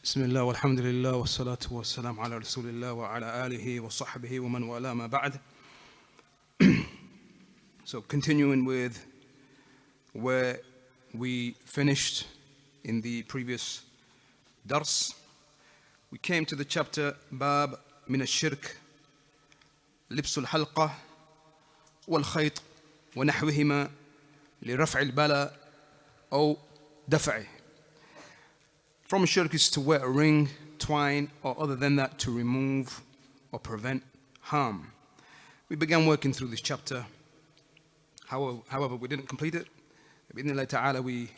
بسم الله والحمد لله والصلاة والسلام على رسول الله وعلى آله وصحبه ومن والاه ما بعد. So continuing with where we finished in the previous dars, we came to the chapter باب من الشرك لبس الحلقة والخيط ونحوهما لرفع البلاء أو دفعه. From shirk is to wear a ring, twine, or other than that to remove or prevent harm. We began working through this chapter. However, we didn't complete it. Bi-idhnillah ta'ala, we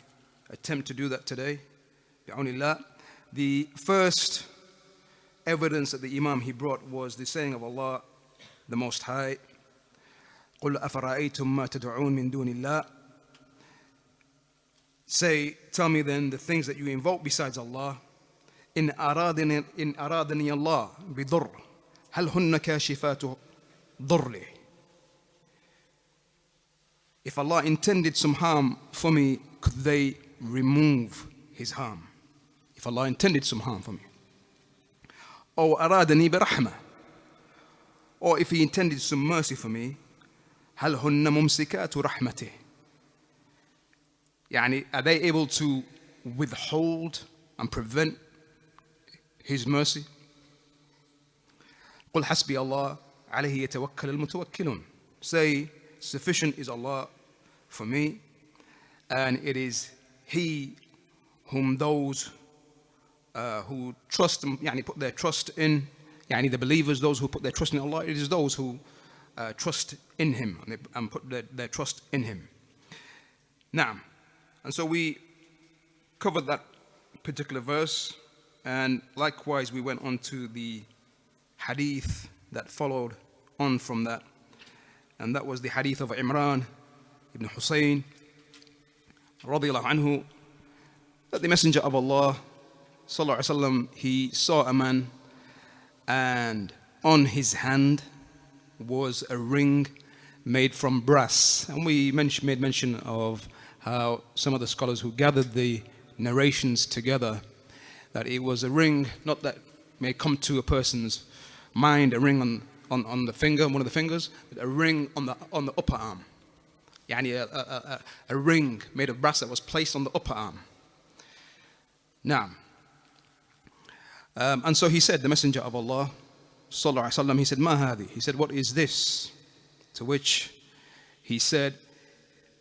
attempt to do that today. Bi'awnillah. The first evidence that the Imam he brought was the saying of Allah, the Most High, قُلْ أَفَرَأَيْتُم مَّا تَدْعُونَ مِن دُونِ اللَّهِ. Say, tell me then the things that you invoke besides Allah. إن أرادني الله بضر هل هن كاشفات ضره. If Allah intended some harm for me, could they remove his harm? If Allah intended some harm for me. أو أرادني برحمة. Or if he intended some mercy for me, هل هن ممسكات رحمته. Yani, are they able to withhold and prevent his mercy? قُلْ حَسْبِيَ اللَّهُ عَلَيْهِ يَتَوَكَّلُ الْمُتَوَكِّلُونَ. Say, sufficient is Allah for me, and it is He whom those who trust Him, yani put their trust in, yani the believers, those who put their trust in Allah, it is those who trust in Him and put their trust in Him. Now, and so we covered that particular verse, and likewise we went on to the hadith that followed on from that, and that was the hadith of Imran ibn Hussein radiyallahu anhu, that the Messenger of Allah sallallahu alaihi wasallam, he saw a man, and on his hand was a ring made from brass. And we made mention of how some of the scholars who gathered the narrations together, that it was a ring, not that may come to a person's mind, a ring on the finger, one of the fingers, but a ring on the upper arm. Yani a ring made of brass that was placed on the upper arm. Now, and so he said, the Messenger of Allah sallallahu alaihi wasallam, he said, "Ma hadi?" He said, "What is this?" To which he said,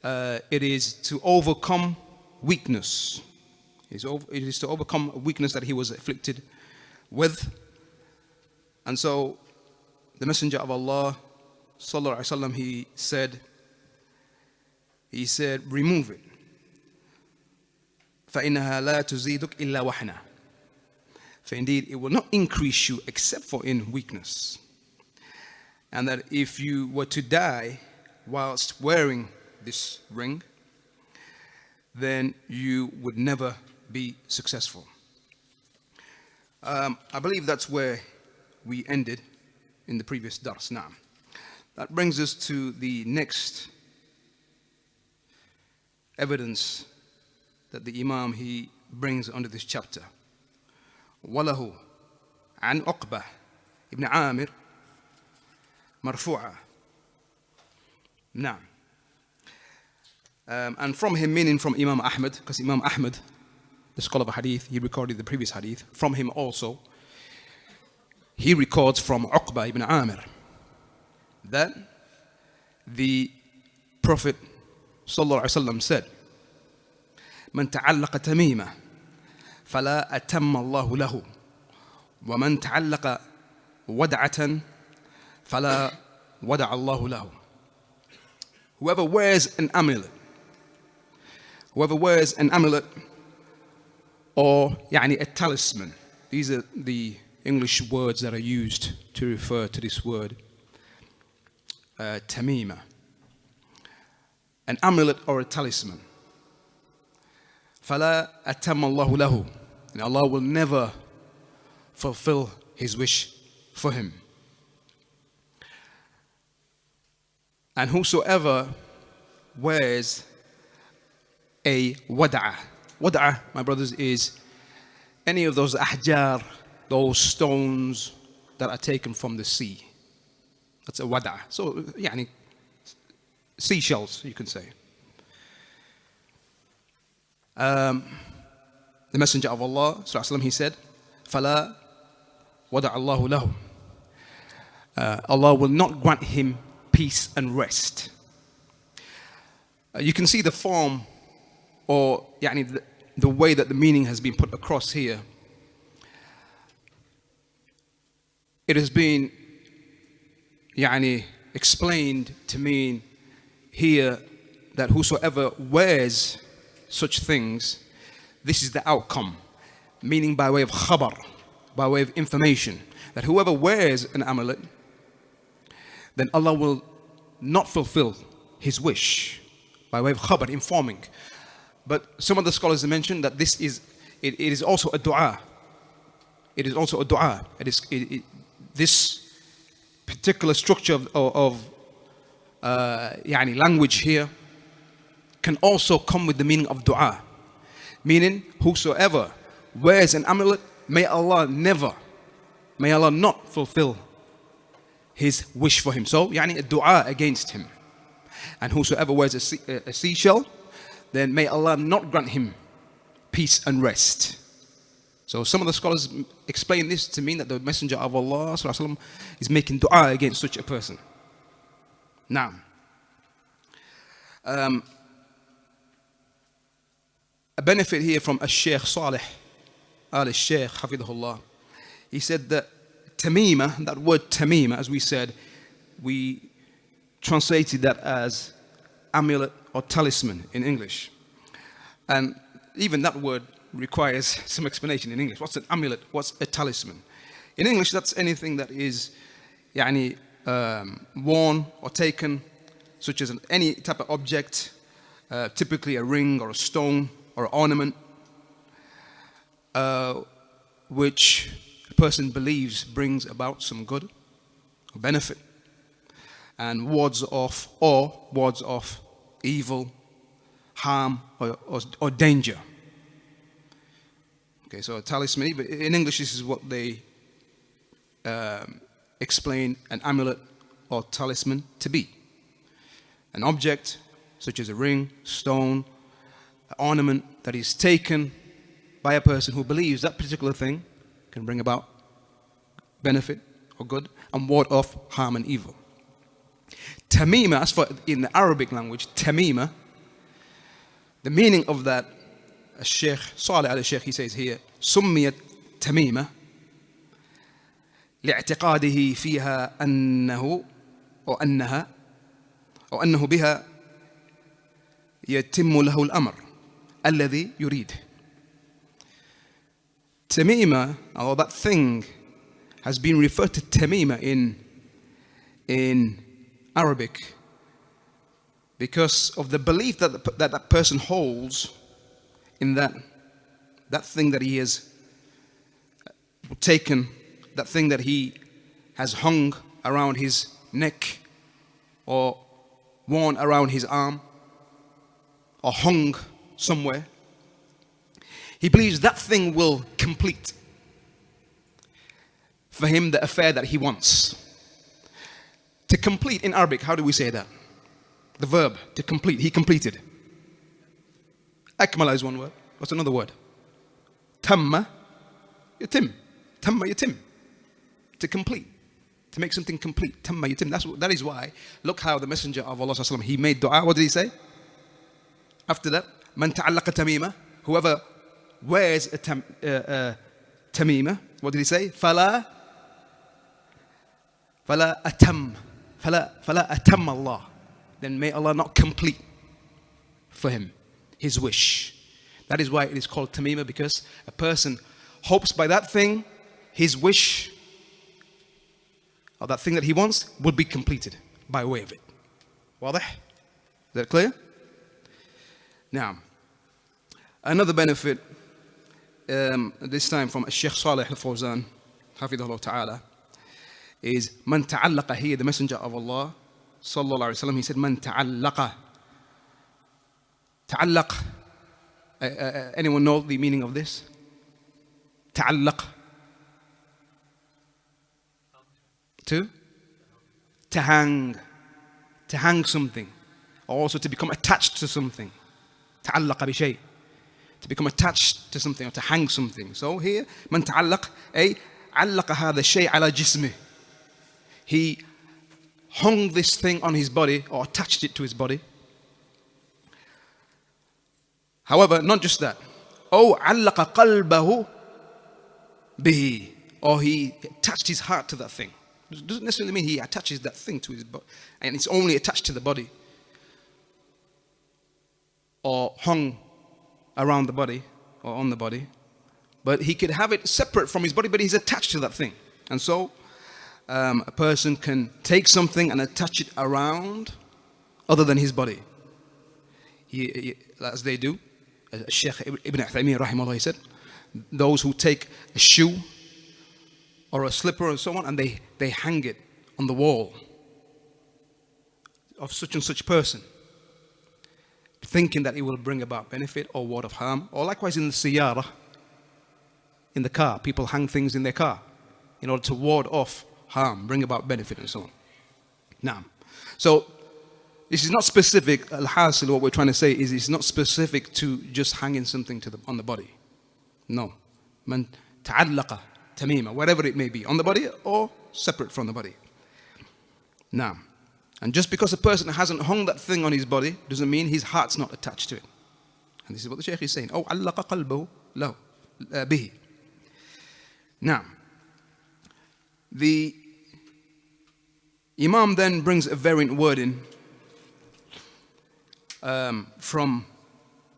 it is to overcome weakness. It is to overcome a weakness that he was afflicted with. And so the Messenger of Allah sallallahu alaihi wasallam, he said, remove it. فَإِنَّهَا لَا تُزِيدُكْ إِلَّا وَحْنًا. For indeed it will not increase you except for in weakness. And that if you were to die whilst wearing this ring, then you would never be successful. I believe that's where we ended in the previous dars. Now, that brings us to the next evidence that the Imam he brings under this chapter. وَلَهُ عَنْ عُقْبَةٍ ibn Amir مرفوعة. Now, and from him, meaning from Imam Ahmad, because Imam Ahmad, the scholar of hadith, he recorded the previous hadith. From him also, he records from Uqba ibn Amir that the Prophet sallallahu alaihi wasallam said, "Man ta'allaqa tamima, fala atamma Allahu lahu, wa man ta'allaqa wad'atan, fala wada'a Allahu lahu." Whoever wears an amulet, or a talisman, these are the English words that are used to refer to this word, tamima, an amulet or a talisman. فَلَا أَتَمَّ اللَّهُ لَهُ, and Allah will never fulfill his wish for him. And whosoever wears a wad'ah, my brothers, is any of those ahjar, those stones that are taken from the sea. That's a wada'. So, yani, seashells, you can say. The Messenger of Allah, sallallahu alaihi wasallam, he said, فَلَا وَدَعَ اللَّهُ لَهُ. Allah will not grant him peace and rest. You can see the form, or yani, the way that the meaning has been put across here. It has been yani, explained to mean here that whosoever wears such things, this is the outcome, meaning by way of khabar, by way of information, that whoever wears an amulet, then Allah will not fulfill his wish, by way of khabar, informing. But some of the scholars have mentioned that this is, it is also a dua. It is also a dua. This particular structure of yani, language here can also come with the meaning of dua, meaning whosoever wears an amulet, may Allah not fulfill his wish for him. So, yani, a dua against him. And whosoever wears a seashell, then may Allah not grant him peace and rest. So some of the scholars explain this to mean that the Messenger of Allah sallallahu alaihi wasallam is making dua against such a person. Now, a benefit here from Shaykh Salih al-Shaykh hafidhahullah. He said that tamima, that word tamima, as we said, we translated that as amulet or talisman in English. And even that word requires some explanation in English. What's an amulet? What's a talisman? In English, that's anything that is yani, worn or taken, such as any type of object, typically a ring or a stone or an ornament, which a person believes brings about some good or benefit, and wards off evil, harm, or danger. Okay, so a talisman, but in English this is what they explain an amulet or talisman to be. An object such as a ring, stone, an ornament that is taken by a person who believes that particular thing can bring about benefit or good and ward off harm and evil. Tamima, as for in the Arabic language, tamima, the meaning of that, Shaykh Salih al-Shaykh, he says here, سميت تميمة لاعتقاده فيها أنه بها يتم له الأمر الذي يريد. Tamima, or that thing, has been referred to tamima in Arabic because of the belief that person holds in that thing that he has taken, that thing that he has hung around his neck or worn around his arm or hung somewhere. He believes that thing will complete for him the affair that he wants. To complete in Arabic, how do we say that? The verb, to complete. He completed. Akmala is one word. What's another word? Tamma yatim. Tamma yatim. To complete. To make something complete. Tamma yatim. That is why, look how the Messenger of Allah sallallahu alaihi wasallam, he made dua. What did he say? After that, man ta'allaqa tamima. Whoever wears a tamima, what did he say? Fala atam Allah. Then may Allah not complete for him his wish. That is why it is called tamima, because a person hopes by that thing his wish, or that thing that he wants, will be completed by way of it. واضح? Is that clear? Now, another benefit, this time from Shaykh Salih al-Fawzan, hafidhahullah ta'ala, is man ta'allaqa. Here the Messenger of Allah sallallahu alaihi wasallam, he said man ta'allaqa. Ta'allaq, anyone know the meaning of this? يتعلق to hang something, or also to become attached to something. تعلق بشيء, to become attached to something or to hang something. So here من تعلق أي علق هذا الشيء على جسمه. He hung this thing on his body or attached it to his body. However, not just that. أو علق قلبه به, or he attached his heart to that thing. It doesn't necessarily mean he attaches that thing to his body and it's only attached to the body or hung around the body or on the body, but he could have it separate from his body, but he's attached to that thing. And so a person can take something and attach it around other than his body. As they do. Shaykh Ibn Uthaymeen rahimahullah, he said, those who take a shoe or a slipper and so on, and they hang it on the wall of such and such person, thinking that it will bring about benefit or ward of harm. Or likewise in the siyarah, in the car, people hang things in their car in order to ward off harm, bring about benefit and so on. Now, so this is not specific. Al-hasil, what we're trying to say is it's not specific to just hanging something on the body. No. Man ta'allaqa tamima, whatever it may be, on the body or separate from the body. Now, and just because a person hasn't hung that thing on his body doesn't mean his heart's not attached to it. And this is what the Shaykh is saying. Oh, allaqa qalbahu lahu bihi. Now, the Imam then brings a variant wording from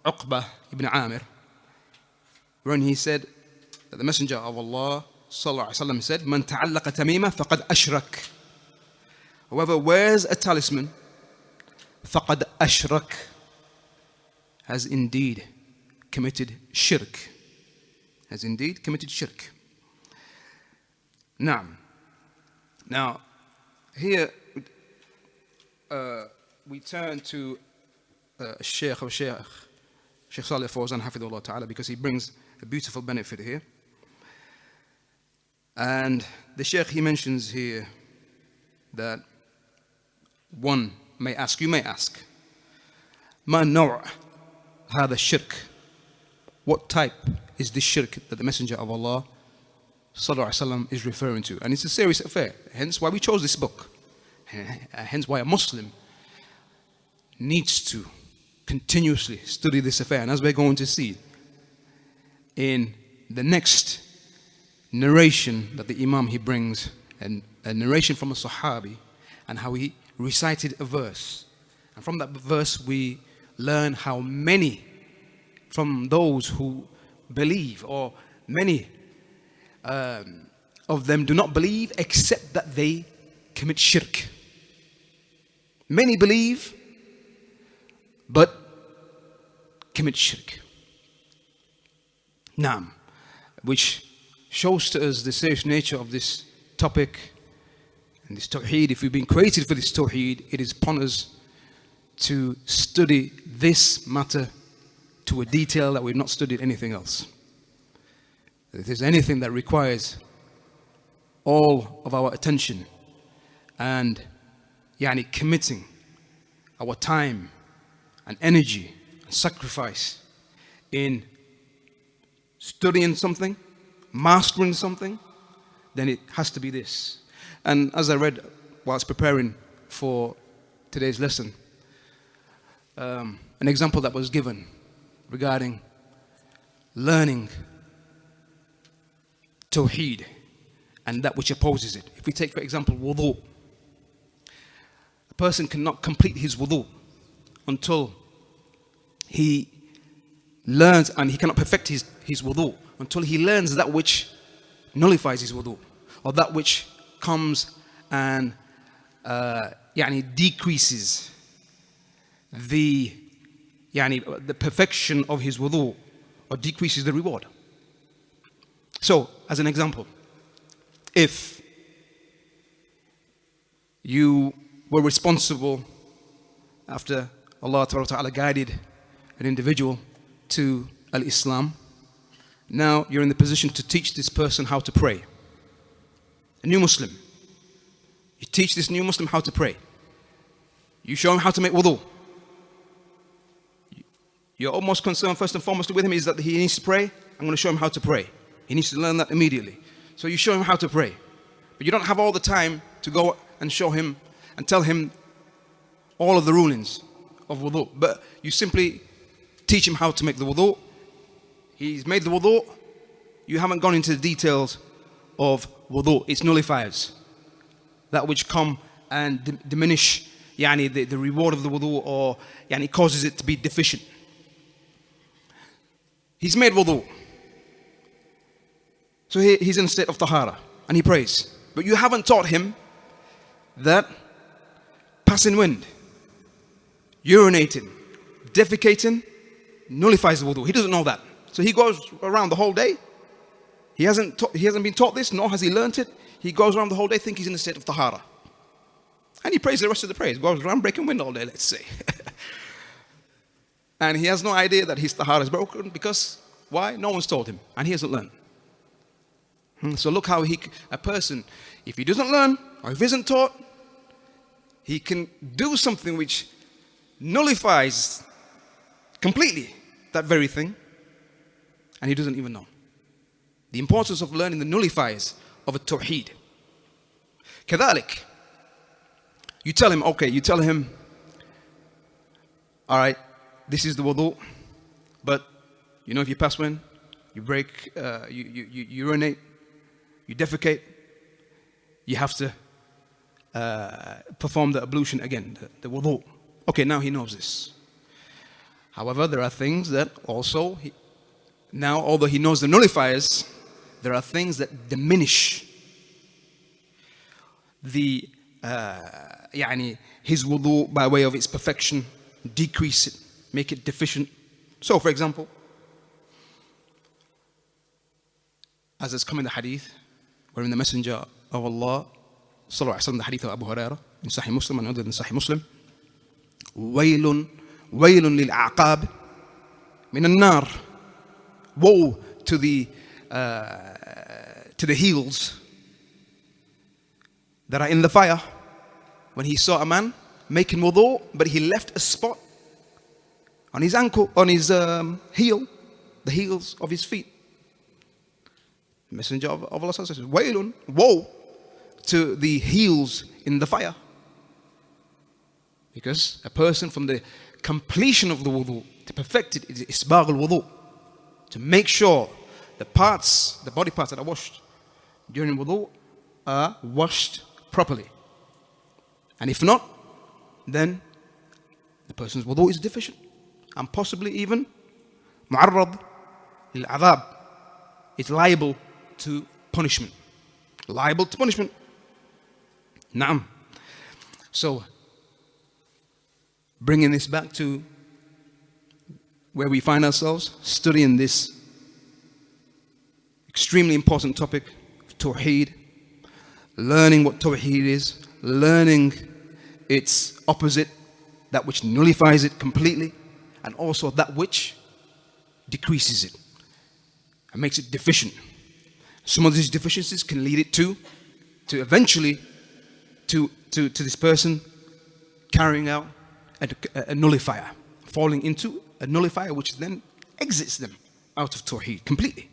Uqbah ibn Amir, when he said that the Messenger of Allah sallallahu alaihi wasallam said, "Man ta'allaqa tamima faqad ashrak." Whoever wears a talisman, faqad ashrak, has indeed committed shirk. Has indeed committed shirk. Now, here we turn to Shaykh Salih Fawzan Hafidhullah Ta'ala, because he brings a beautiful benefit here. And the Shaykh, he mentions here that one may ask, you may ask, Ma naw' hada shirk? What type is this shirk that the Messenger of Allah Sallallahu Alaihi Wasallam is referring to? And it's a serious affair, hence why we chose this book, hence why a Muslim needs to continuously study this affair. And as we're going to see in the next narration that the Imam he brings, and a narration from a Sahabi, and how he recited a verse, and from that verse we learn how many from those who believe, or many of them do not believe except that they commit shirk. Many believe but commit shirk. Naam, which shows to us the serious nature of this topic and this tawheed. If we've been created for this tawheed, it is upon us to study this matter to a detail that we've not studied anything else. If there's anything that requires all of our attention and committing our time and energy and sacrifice in studying something, mastering something, then it has to be this. And as I read whilst preparing for today's lesson, an example that was given regarding learning tawheed and that which opposes it. If we take, for example, wudu, a person cannot complete his wudu until he learns, and he cannot perfect his wudu until he learns that which nullifies his wudu, or that which comes and decreases the perfection of his wudu, or decreases the reward. So, as an example, if you were responsible after Allah Ta'ala guided an individual to Al-Islam, Now you're in the position to teach this person how to pray. A new Muslim. You teach this new Muslim how to pray. You show him how to make wudu. Your utmost concern first and foremost with him is that he needs to pray. I'm going to show him how to pray. He needs to learn that immediately. So you show him how to pray. But you don't have all the time to go and show him and tell him all of the rulings of wudu. But you simply teach him how to make the wudu. He's made the wudu. You haven't gone into the details of wudu. It's nullifiers. That which come and diminish the reward of the wudu, or causes it to be deficient. He's made wudu. So he's in a state of tahara and he prays. But you haven't taught him that passing wind, urinating, defecating nullifies the wudu. He doesn't know that. So he goes around the whole day. He hasn't been taught this, nor has he learnt it. He goes around the whole day thinking he's in a state of tahara. And he prays the rest of the prayer. He goes around breaking wind all day, let's say. And he has no idea that his tahara is broken because, why? No one's told him. And he hasn't learned. So look how a person, if he doesn't learn, or if he isn't taught, he can do something which nullifies completely that very thing, and he doesn't even know. The importance of learning the nullifiers of a tawheed. كذلك, you tell him, all right, this is the wudu, but if you pass wind, you break, you urinate, you defecate, you have to perform the ablution again, the wudu. Okay, now he knows this. However, there are things that also, although he knows the nullifiers, there are things that diminish the his wudu by way of its perfection, decrease it, make it deficient. So, for example, as has come in the hadith, wherein the Messenger of Allah, sallallahu alaihi wasallam, the hadith of Abu Hurraira in Sahih Muslim and other than Sahih Muslim, waylun lil'aqab min an-nar, woe to the heels that are in the fire. When he saw a man making wudu, but he left a spot on his ankle, on his heel, the heels of his feet. The Messenger of Allah says, waylun, woe to the heels in the fire. Because a person, from the completion of the wudu, to perfect it, is isbagh al-wudu, to make sure the body parts that are washed during wudu are washed properly. And if not, then the person's wudu is deficient and possibly even mu'arrad lil-'adhab. It's liable to punishment. Liable to punishment. Naam. So, bringing this back to where we find ourselves, studying this extremely important topic of tawheed, learning what tawheed is, learning its opposite, that which nullifies it completely, and also that which decreases it and makes it deficient. Some of these deficiencies can lead it to eventually to this person carrying out a nullifier, falling into a nullifier which then exits them out of tawheed completely.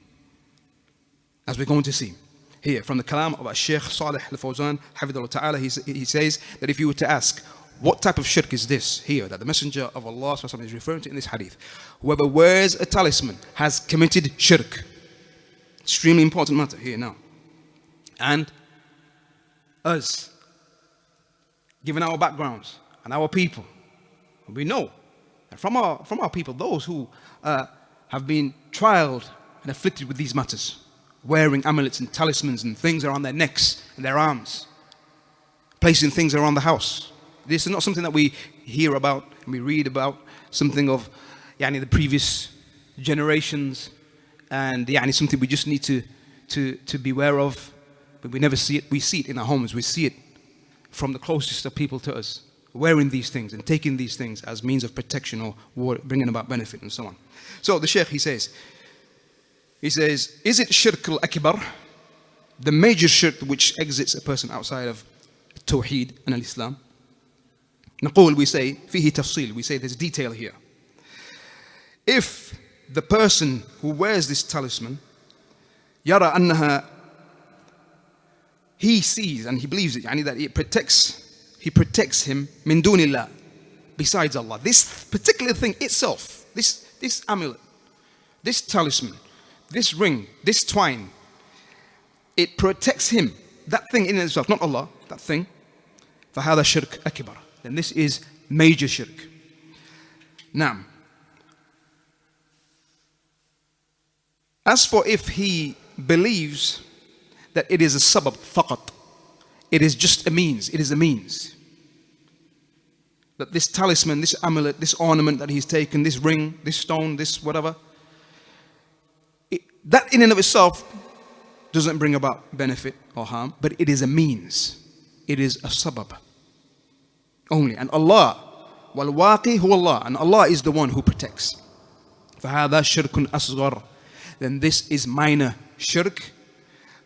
As we're going to see here from the kalam of Shaykh Salih al-Fawzan, Hafidhullah Ta'ala, he says that if you were to ask, what type of shirk is this here that the Messenger of Allah is referring to in this hadith? Whoever wears a talisman has committed shirk. Extremely important matter here now. And us, given our backgrounds and our people, we know that from our people, those who have been trialed and afflicted with these matters, wearing amulets and talismans and things around their necks and their arms, placing things around the house. This is not something that we hear about and we read about, something of the previous generations, and something we just need to be aware of, but we never see it. We see it in our homes. We see it from the closest of people to us, wearing these things and taking these things as means of protection or bringing about benefit and so on. So the Shaykh, he says, He says, is it shirk al-akbar, the major shirk which exits a person outside of tawheed and al-Islam? نقول, we say, فيه تفصيل, we say there's detail here. If the person who wears this talisman, يرى أنها, he sees and he believes it, يعني that he protects him من دون الله, besides Allah. This particular thing itself, this amulet, this talisman, this ring, this twine, it protects him. That thing in itself, not Allah, that thing. فهذا شرك أكبر. Then this is major shirk. Now, as for if he believes that it is a sabab faqat, it is just a means, it is a means. That this talisman, this amulet, this ornament that he's taken, this ring, this stone, this whatever, that in and of itself doesn't bring about benefit or harm, but it is a means. It is a sabab only. And Allah, wal-waqi huwa Allah, and Allah is the one who protects. فَهَذَا شِرْكٌ أَصْغَرٌ. Then this is minor shirk,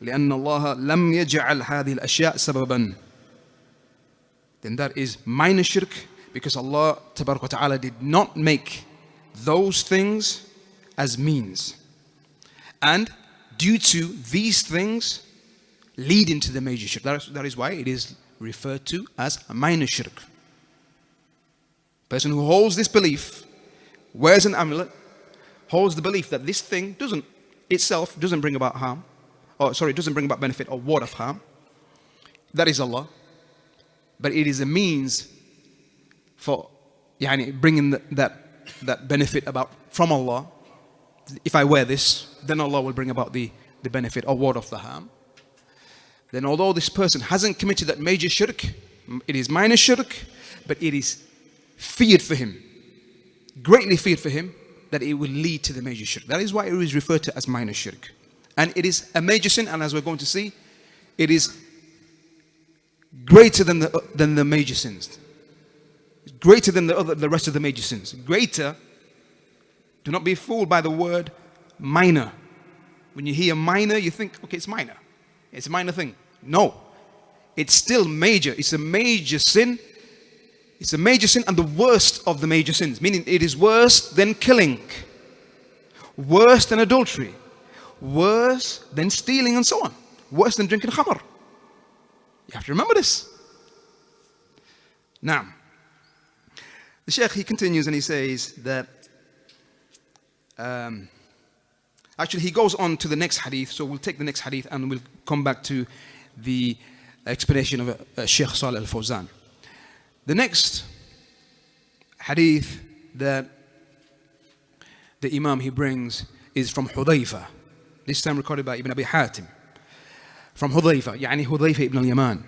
لأن الله لم يجعل هذه الأشياء سببا. Then that is minor shirk, because Allah Tabarak wa Ta'ala did not make those things as means. And due to these things lead into the major shirk. That is why it is referred to as a minor shirk. Person who holds this belief, wears an amulet, holds the belief that this thing doesn't bring about harm, doesn't bring about benefit or ward of harm. That is Allah. But it is a means for bringing that benefit about from Allah. If I wear this, then Allah will bring about the benefit or ward of the harm. Then although this person hasn't committed that major shirk, it is minor shirk, but it is feared for him, greatly feared for him, that it will lead to the major shirk. That is why it is referred to as minor shirk. And it is a major sin, and as we're going to see, it is greater than the major sins. Greater than the rest of the major sins. Greater. Do not be fooled by the word minor. When you hear minor, you think, okay, it's minor. It's a minor thing. No. It's still major. It's a major sin. It's a major sin and the worst of the major sins. Meaning it is worse than killing. Worse than adultery. Worse than stealing and so on. Worse than drinking khamr. You have to remember this. Now, the Shaykh, he continues and he says that actually he goes on to the next hadith, so we'll take the next hadith and we'll come back to the explanation of Shaykh Salih al-Fawzan. The next hadith that the Imam he brings is from Hudhayfa, this time recorded by Ibn Abi Hatim. From Hudhayfa, يعني Hudhayfa ibn al-Yaman.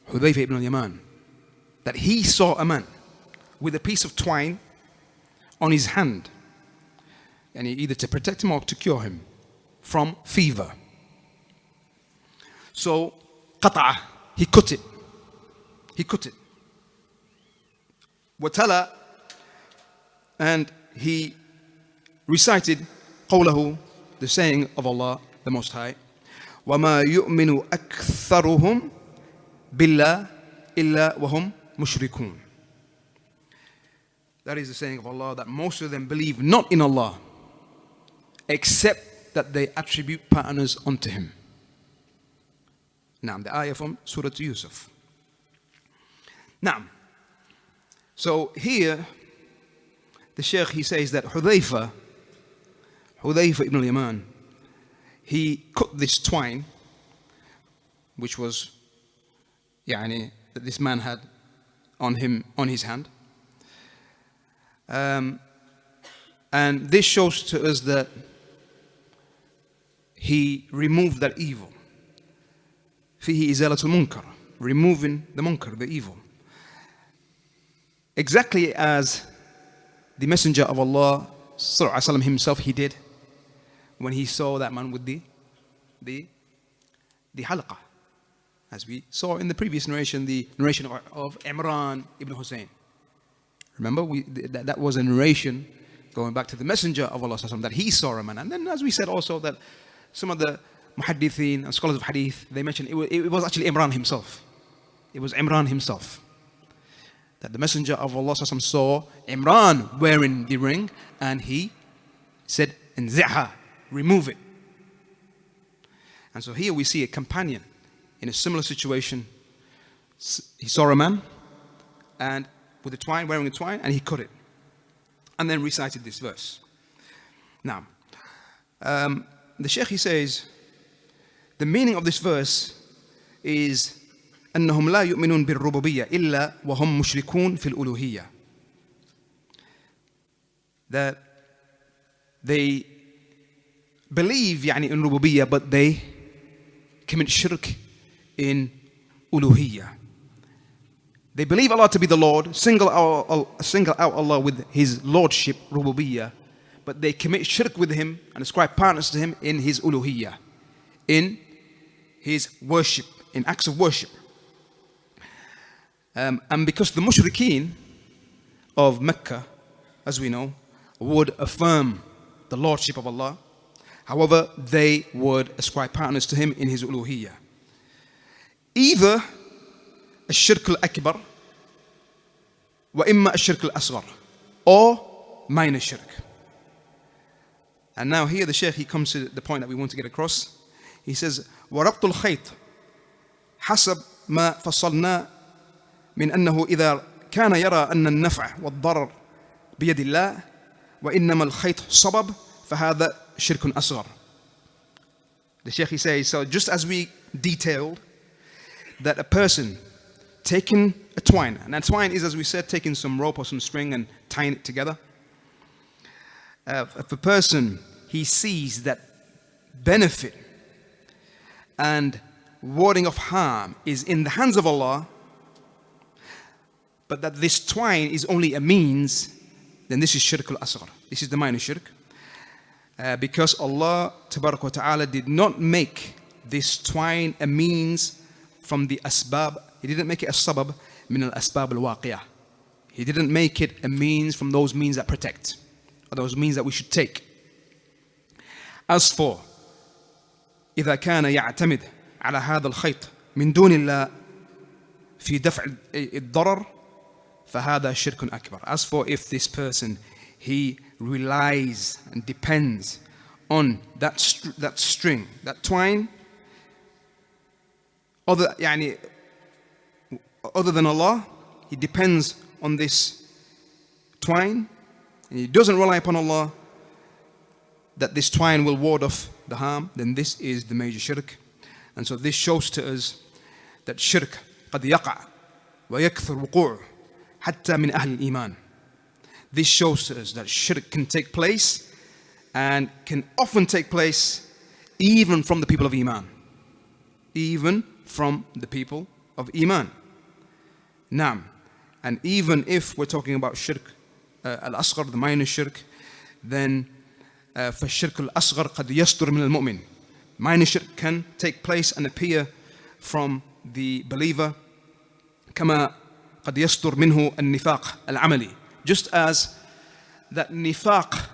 Hudhayfa ibn al-Yaman. That he saw a man with a piece of twine on his hand, and either to protect him or to cure him from fever. So, qat'ah, he cut it. He cut it. Watala, and he recited qawlahu, the saying of Allah the Most High, وَمَا يُؤْمِنُ أَكْثَرُهُمْ بِاللَّهِ إِلَّا وَهُمْ مُشْرِكُونَ. That is the saying of Allah, that most of them believe not in Allah, except that they attribute partners unto Him. Now, the ayah from Surah Yusuf. Now, so here, the Shaykh, he says that Hudhayfa ibn al-Yaman, he cut this twine, which was, that this man had on his hand. And this shows to us that he removed that evil. فيه إزالة المنكر, removing the munkar, the evil. Exactly as the Messenger of Allah Sallallahu Alaihi Wasallam himself, he did when he saw that man with the halaqah. As we saw in the previous narration, the narration of Imran ibn Hussein. Remember, that was a narration going back to the Messenger of Allah that he saw a man. And then, as we said also, that some of the muhaddithin and scholars of hadith, they mentioned it was actually Imran himself. It was Imran himself. That the Messenger of Allah saw Imran wearing the ring, and he said, "Inzi'ha, remove it." And so here we see a companion in a similar situation. He saw a man and with a twine, wearing a twine, and he cut it, and then recited this verse. Now, the Shaykh, he says, the meaning of this verse is أنهم لا يؤمنون بالربوبية إلا وهم مشركون في الألوهية. That they believe يعني in rububiyya, but they commit shirk in uluhiyya. They believe Allah to be the Lord, single out Allah with His lordship, rububiyya, but they commit shirk with Him and ascribe partners to Him in His uluhiyya, in His worship, in acts of worship. And because the mushrikeen of Mecca, as we know, would affirm the lordship of Allah, however, they would ascribe partners to Him in His uluhiyya. Either الشرك الأكبر وإما الشرك الأصغر, or minor shirk. And now here the Shaykh, he comes to the point that we want to get across. He says وربط الخيط حسب ما فصلنا من أنه إذا كان يرى أن النفع والضرر بيد الله وإنما الخيط صبب فهذا شرك أصغر. The Shaykh, he says, so just as we detailed that a person taking a twine, and a twine is, as we said, taking some rope or some string and tying it together. If a person, he sees that benefit and warding of harm is in the hands of Allah, but that this twine is only a means, then this is shirk al-asghar. This is the minor shirk. Because Allah Tabarak wa Ta'ala did not make this twine a means from the asbab. He didn't make it a sabab min al-asbab al-waqiyah. He didn't make it a means from those means that protect, or those means that we should take. As for إذا كان يعتمد على هذا الخيط من دون الله في دفع الضرر فهذا شرك أكبر. As for if this person, he relies and depends on that string, that twine, other than Allah, he depends on this twine, and he doesn't rely upon Allah that this twine will ward off the harm, then this is the major shirk. And so this shows to us that shirk قد يقع ويكثر وقوعه حتى من أهل الإيمان. This shows to us that shirk can take place and can often take place even from the people of Imam. Even from the people of Iman. Naam. And even if we're talking about shirk al-asghar, the minor shirk, then فالشرك الأصغر قد يصدر من المؤمن. Minor shirk can take place and appear from the believer كما قد يصدر منه النفاق العملي. Just as that nifaq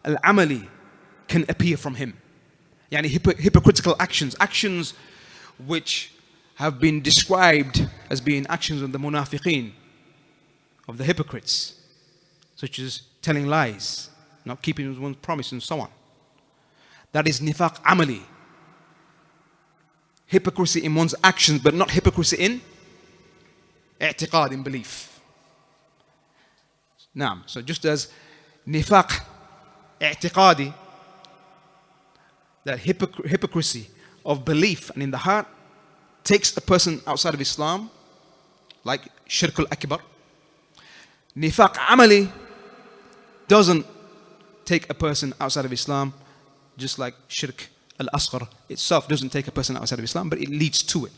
al-amali can appear from him. Yani hypocritical actions which have been described as being actions of the munafiqeen, of the hypocrites, such as telling lies, not keeping one's promise, and so on. That is nifaq amali. Hypocrisy in one's actions, but not hypocrisy in i'tiqad, in belief. Now, so just as nifaq i'tiqadi, that hypocrisy of belief and in the heart takes a person outside of Islam, like shirk al-akbar. Nifaq amali doesn't take a person outside of Islam, just like shirk al-asghar itself doesn't take a person outside of Islam, but it leads to it.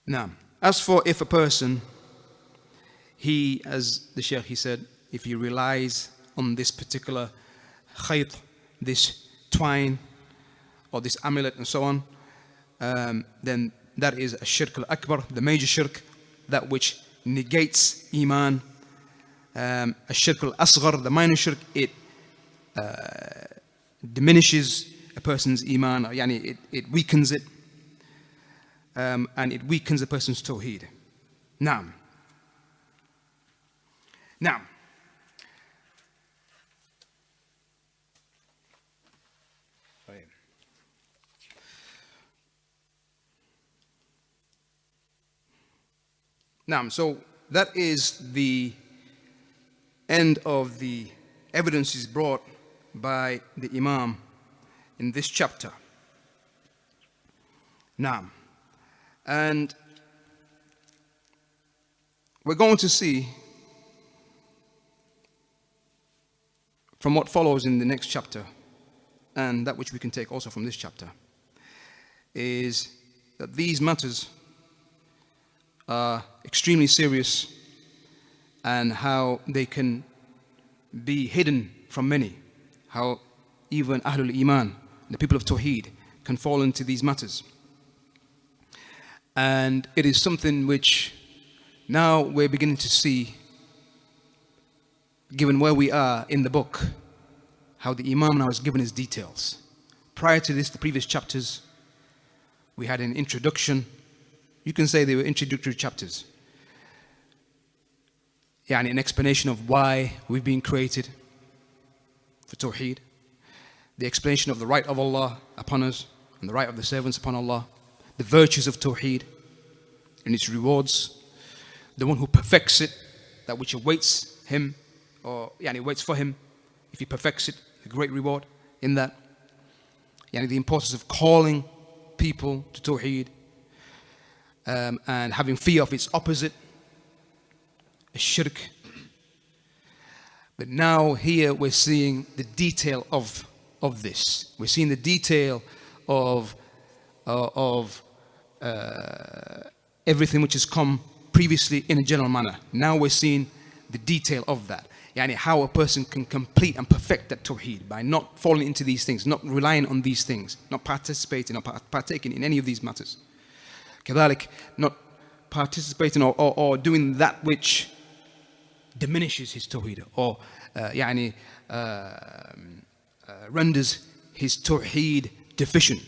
Now, as for if a person, he, as the Shaykh, he said, if he relies on this particular khayt, this twine, or this amulet and so on, then that is a shirk al-akbar, the major shirk, that which negates Iman. Ash-shirk al-asghar, the minor shirk, it diminishes a person's Iman, yani it weakens it, and it weakens a person's tawheed. Naam. Naam. Naam, so that is the end of the evidences brought by the Imam in this chapter. Naam. And we're going to see from what follows in the next chapter, and that which we can take also from this chapter, is that these matters are extremely serious, and how they can be hidden from many, how even Ahlul Iman, the people of Tawheed, can fall into these matters. And it is something which now we're beginning to see, given where we are in the book, how the Imam now has given his details. Prior to this, the previous chapters, we had an introduction. You can say they were introductory chapters. Yani an explanation of why we've been created for Tawheed, the explanation of the right of Allah upon us and the right of the servants upon Allah, the virtues of Tawheed and its rewards, the one who perfects it, that which awaits him, or waits for him, if he perfects it, a great reward in that. The importance of calling people to Tawheed, and having fear of its opposite, shirk. But now here we're seeing the detail of this. We're seeing the detail of everything which has come previously in a general manner. Now we're seeing the detail of that. How a person can complete and perfect that Tawheed by not falling into these things, not relying on these things, not participating or partaking in any of these matters. كذلك, not participating or doing that which diminishes his Tawheed, or renders his Tawheed deficient,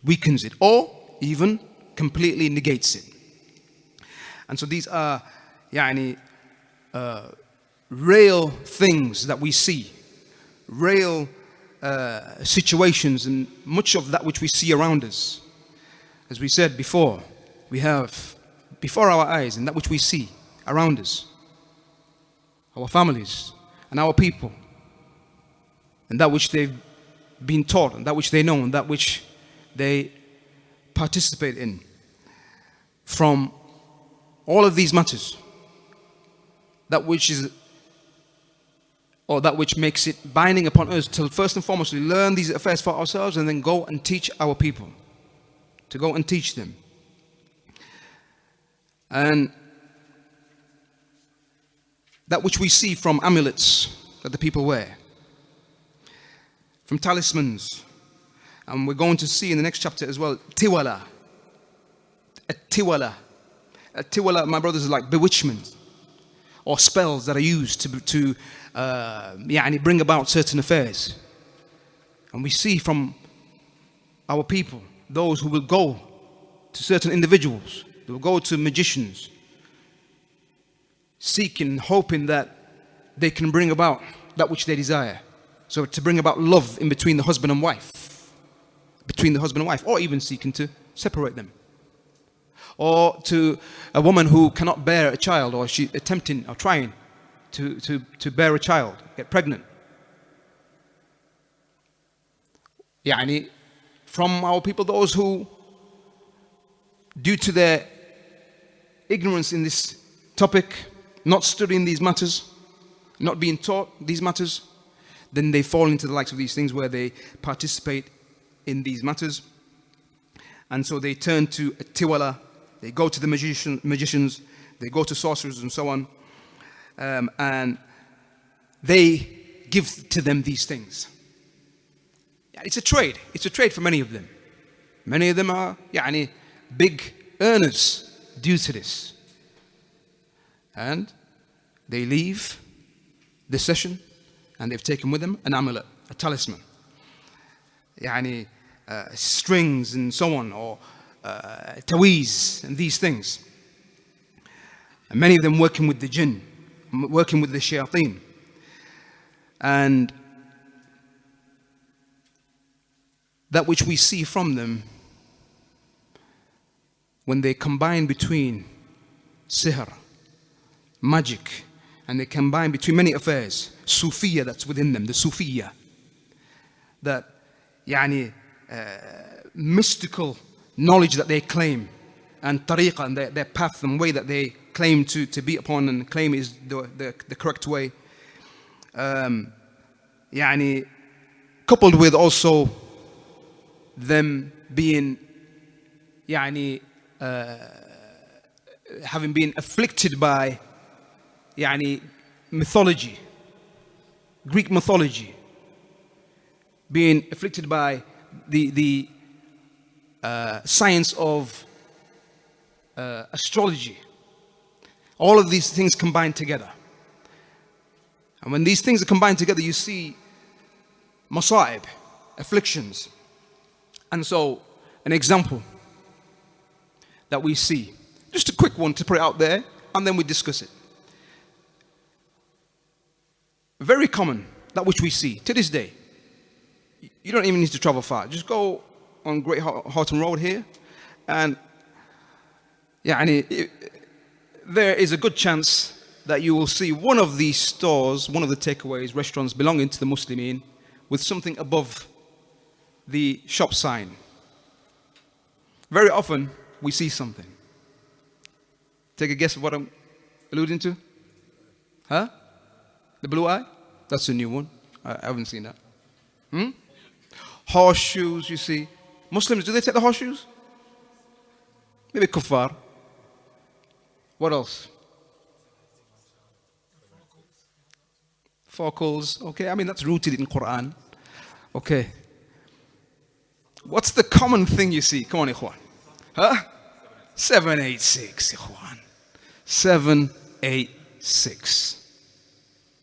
weakens it, or even completely negates it. And so these are real things that we see, real situations, and much of that which we see around us. As we said before, we have before our eyes, and that which we see around us, our families and our people, and that which they've been taught, and that which they know, and that which they participate in. From all of these matters, that which is, or that which makes it binding upon us to first and foremost learn these affairs for ourselves, and then go and teach our people, to go and teach them. And that which we see from amulets that the people wear, from talismans, and we're going to see in the next chapter as well, tiwala. A tiwala. A tiwala, my brothers, is like bewitchment or spells that are used to bring about certain affairs. And we see from our people, those who will go to certain individuals, they will go to magicians, seeking, hoping that they can bring about that which they desire. So to bring about love in between the husband and wife, or even seeking to separate them. Or to a woman who cannot bear a child, or she attempting or trying to bear a child, get pregnant. From our people, those who, due to their ignorance in this topic, not studying these matters, not being taught these matters, then they fall into the likes of these things where they participate in these matters. And so they turn to a tiwala, they go to the magicians, they go to sorcerers and so on, and they give to them these things. It's a trade for many of them. Many of them are big earners due to this. And they leave the session and they've taken with them an amulet, a talisman. Yani strings and so on, or taweez and these things. And many of them working with the jinn, working with the shayateen. And that which we see from them, when they combine between sihr, magic, and they combine between many affairs, Sufiya that's within them, the Sufiya, that yani mystical knowledge that they claim, and tariqah, and their path and way that they claim to be upon and claim is the correct way, yani coupled with also them being yani having been afflicted by yani mythology, Greek mythology, being afflicted by the science of astrology. All of these things combined together. And when these things are combined together, you see masa'ib, afflictions. And so, an example that we see, just a quick one to put it out there, and then we discuss it. Very common, that which we see to this day. You don't even need to travel far. Just go on Great Horton Road here, and there is a good chance that you will see one of these stores, one of the takeaways, restaurants belonging to the Muslimin, with something above the shop sign. Very often, we see something. Take a guess of what I'm alluding to? Huh? The blue eye? That's a new one. I haven't seen that. Horseshoes, you see. Muslims, do they take the horseshoes? Maybe kuffar. What else? Focals. Okay, I mean that's rooted in Quran. Okay. What's the common thing you see? Come on, ikhwan. Huh? 786, ikhwan. 786.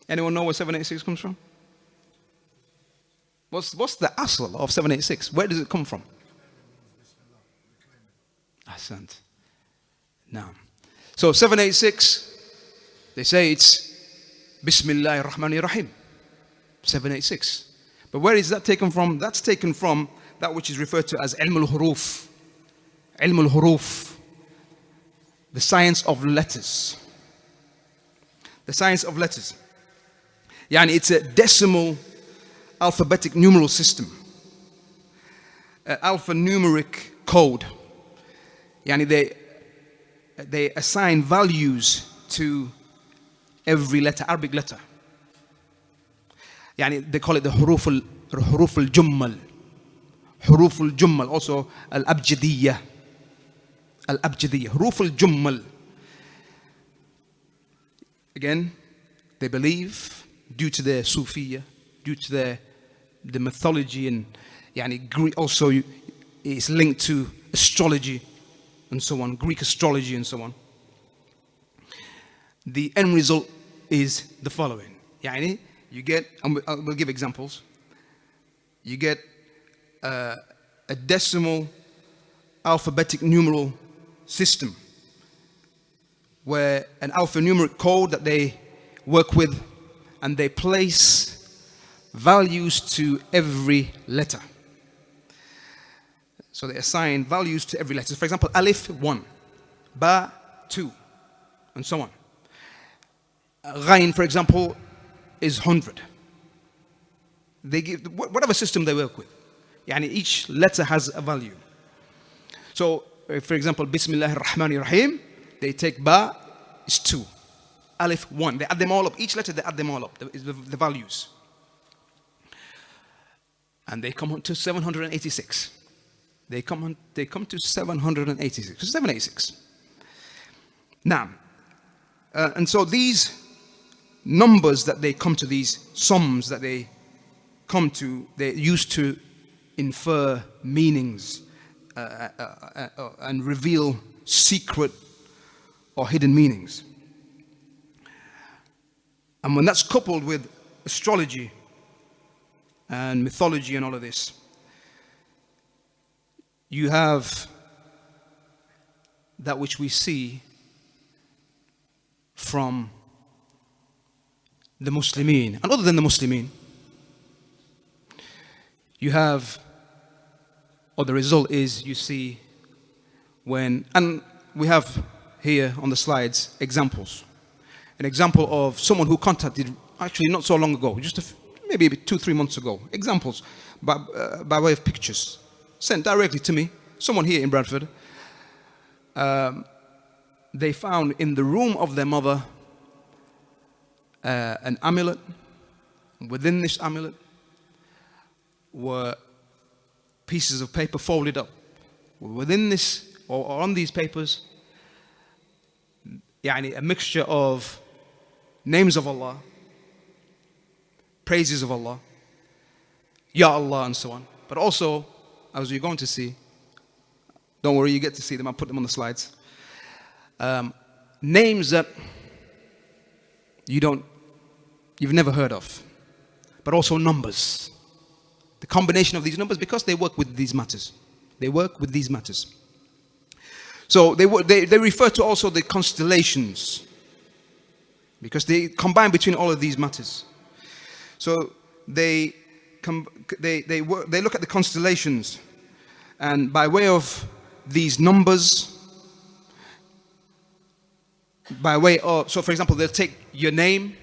Anyone know where 786 comes from? What's the asl of 786? Where does it come from? Ahsant. Now, so 786, they say it's Bismillahir Rahmanir Rahim. 786. But where is that taken from? That's taken from that which is referred to as Ilm al-Huruf. Ilm al-Huruf. The science of letters. The science of letters. Yani it's a decimal alphabetic numeral system. Alphanumeric code. Yani they assign values to every letter, Arabic letter. Yani they call it the huruf al-jummal. Huruf al-jummal, also al-abjadiyya. Al-abjadiyya, huruf al-jummal. Again, they believe, due to their Sufiya, due to the mythology, and yani also it's linked to astrology and so on, Greek astrology and so on. The end result is the following. Yani you get, and we'll give examples. You get a decimal alphabetic numeral system where an alphanumeric code that they work with, and they place values to every letter. So they assign values to every letter. For example, alif 1, ba 2, and so on. Ghain, for example, is 100. They give whatever system they work with. Yani each letter has a value. So, for example, Bismillahir Rahmanir Rahim, they take ba is 2, alif 1. They add them all up. Each letter they add them all up. The values. And they come on to 786. They come to 786. 786. Now, and so these numbers that they come to, these sums that they come to, they're used to infer meanings and reveal secret or hidden meanings. And when that's coupled with astrology and mythology and all of this, you have that which we see from the Muslimin. And other than the Muslimin, you have, or the result is, you see when, and we have here on the slides examples. An example of someone who contacted, actually not so long ago, just maybe 2-3 months ago, examples by way of pictures, sent directly to me, someone here in Bradford. They found in the room of their mother an amulet. Within this amulet were pieces of paper folded up. Within this, or on these papers, a mixture of names of Allah, praises of Allah, Ya Allah, and so on. But also, as you're going to see, don't worry, you get to see them, I'll put them on the slides. Names that you've never heard of, but also numbers. The combination of these numbers, because they work with these matters. They work with these matters. So they refer to also the constellations, because they combine between all of these matters. So they look at the constellations, and by way of these numbers, by way of, so for example, they'll take your name,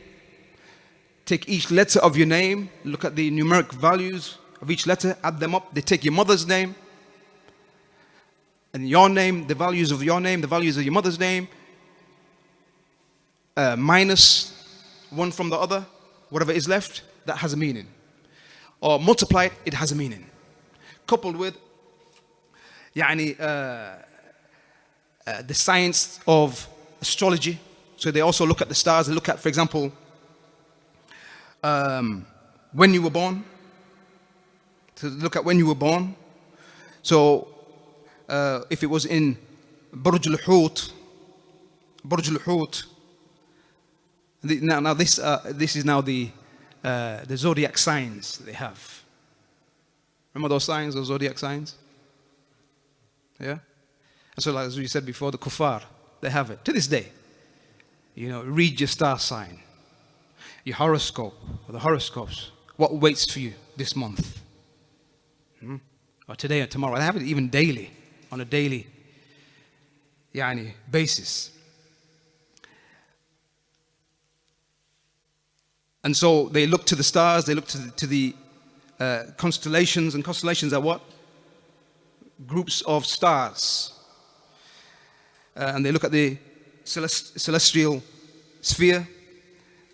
take each letter of your name, look at the numeric values of each letter, add them up. They take your mother's name, and your name, the values of your name, the values of your mother's name, minus one from the other, whatever is left, that has a meaning. Or multiply it, it has a meaning. Coupled with the science of astrology. So they also look at the stars. They look at, for example, when you were born. To look at when you were born. So if it was in Burj al-Hut, now this is now the zodiac signs they have. Remember those signs, those zodiac signs? Yeah? And so, like, as we said before, the kuffar, they have it to this day. Read your star sign, your horoscope, or the horoscopes. What waits for you this month? Or today or tomorrow. They have it even daily, on a daily basis. And so they look to the stars, they look to the constellations, and constellations are what? Groups of stars. And they look at the celestial sphere,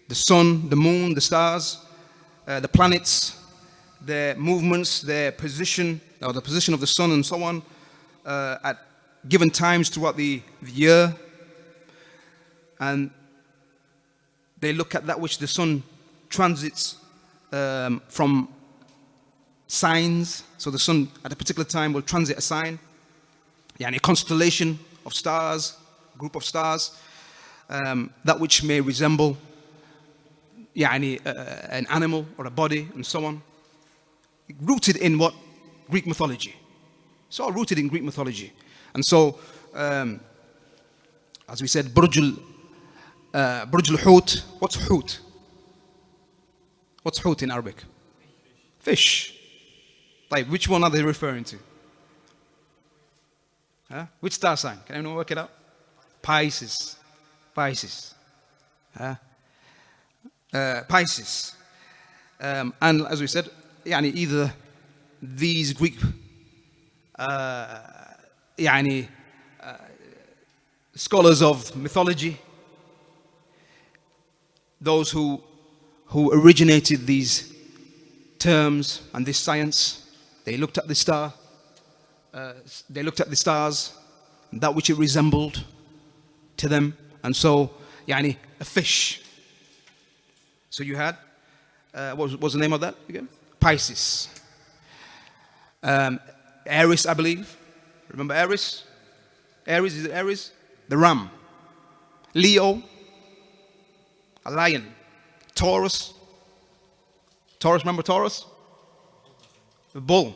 the sun, the moon, the stars, the planets, their movements, their position, or the position of the sun and so on, at given times throughout the year. And they look at that which the sun transits from signs. So the sun at a particular time will transit a sign. A constellation of stars, group of stars, that which may resemble an animal or a body and so on. Rooted in what? Greek mythology. It's all rooted in Greek mythology. And so, as we said, Burj al-Hut. What's Hut? What's Hut in Arabic? Fish. Like, which one are they referring to? Which star sign? Can anyone work it out? Pisces. Pisces. Pisces. And as we said, either these Greek scholars of mythology, those who originated these terms and this science, they looked at the star, they looked at the stars, that which it resembled to them, and so a fish. So you had what was the name of that again? Pisces. Aries, I believe. Remember Aries? Aries, is it Aries? The ram. Leo, a lion. Taurus. Taurus, remember Taurus? The bull.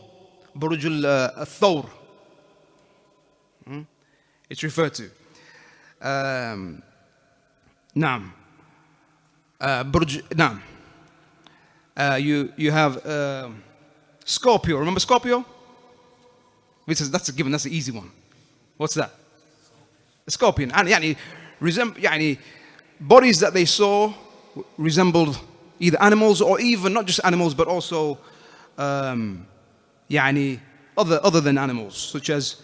Burj al-Thawr. It's referred to. Naam. Naam. You have Scorpio. Remember Scorpio? That's a given. That's the easy one. What's that? A scorpion. And yani, bodies that they saw resembled either animals or even not just animals, but also yani, other than animals, such as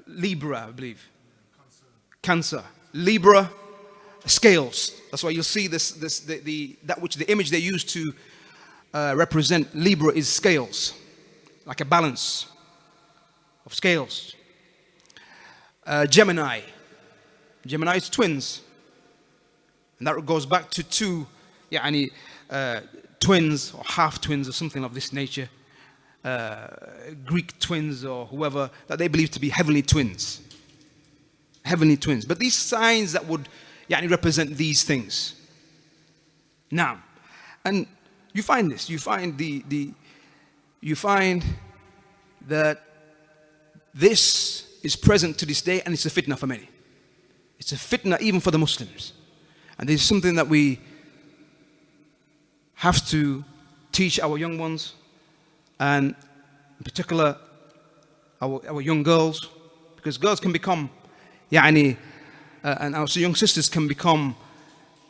Libra, I believe. Cancer. Libra, scales. That's why you'll see the image they use to represent Libra is scales, like a balance of scales. Gemini. Gemini is twins. And that goes back to two twins or half twins or something of this nature. Greek twins or whoever that they believe to be heavenly twins. Heavenly twins. But these signs that would represent these things. Now, and you find this. You find you find that this is present to this day, and it's a fitna for many. It's a fitna even for the Muslims. And this is something that we have to teach our young ones, and in particular our young girls, because girls can become and our young sisters can become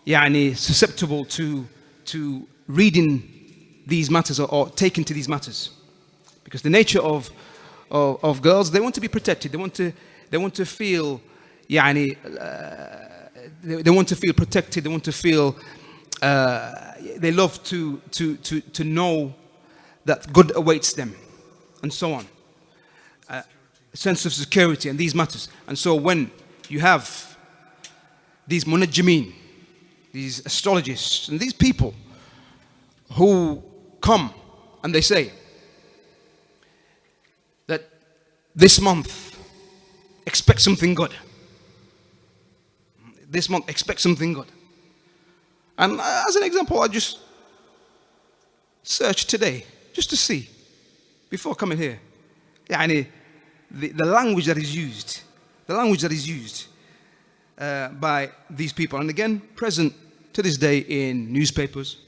susceptible to reading these matters or taking to these matters, because the nature of girls, they want to be protected. They want to feel they want to feel protected. They want to feel they love to know that good awaits them, and so on. Sense of security and these matters. And so when you have these munajjimeen, these astrologists, and these people who come and they say that this month expect something good. This month expect something good. And as an example, I just searched today just to see before coming here. The language that is used, by these people, and again present to this day in newspapers,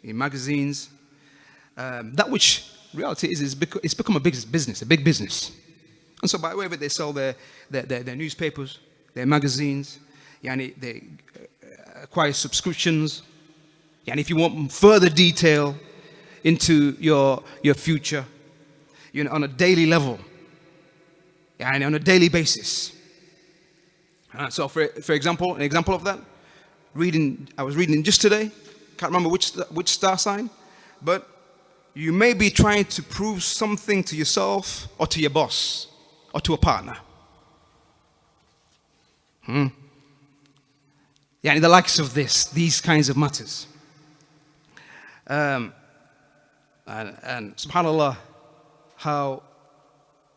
in magazines, that which reality is it's become a big business. And so by way of it, they sell their newspapers, their magazines, they acquire subscriptions, and if you want further detail into your future, on a daily level, and on a daily basis. So for example, an example of that, I was reading just today, can't remember which star sign, but you may be trying to prove something to yourself or to your boss or to a partner. The likes of these kinds of matters. And subhanAllah, how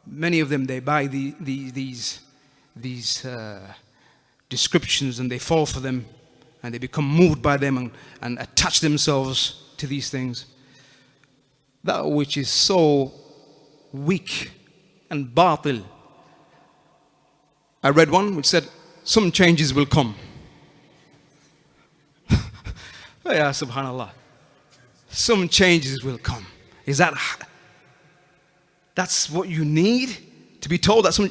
many of them, they buy these descriptions, and they fall for them, and they become moved by them and attach themselves to these things. That which is so weak and batil. I read one which said, some changes will come. Yeah, subhanAllah. Some changes will come. That's what you need to be told that some.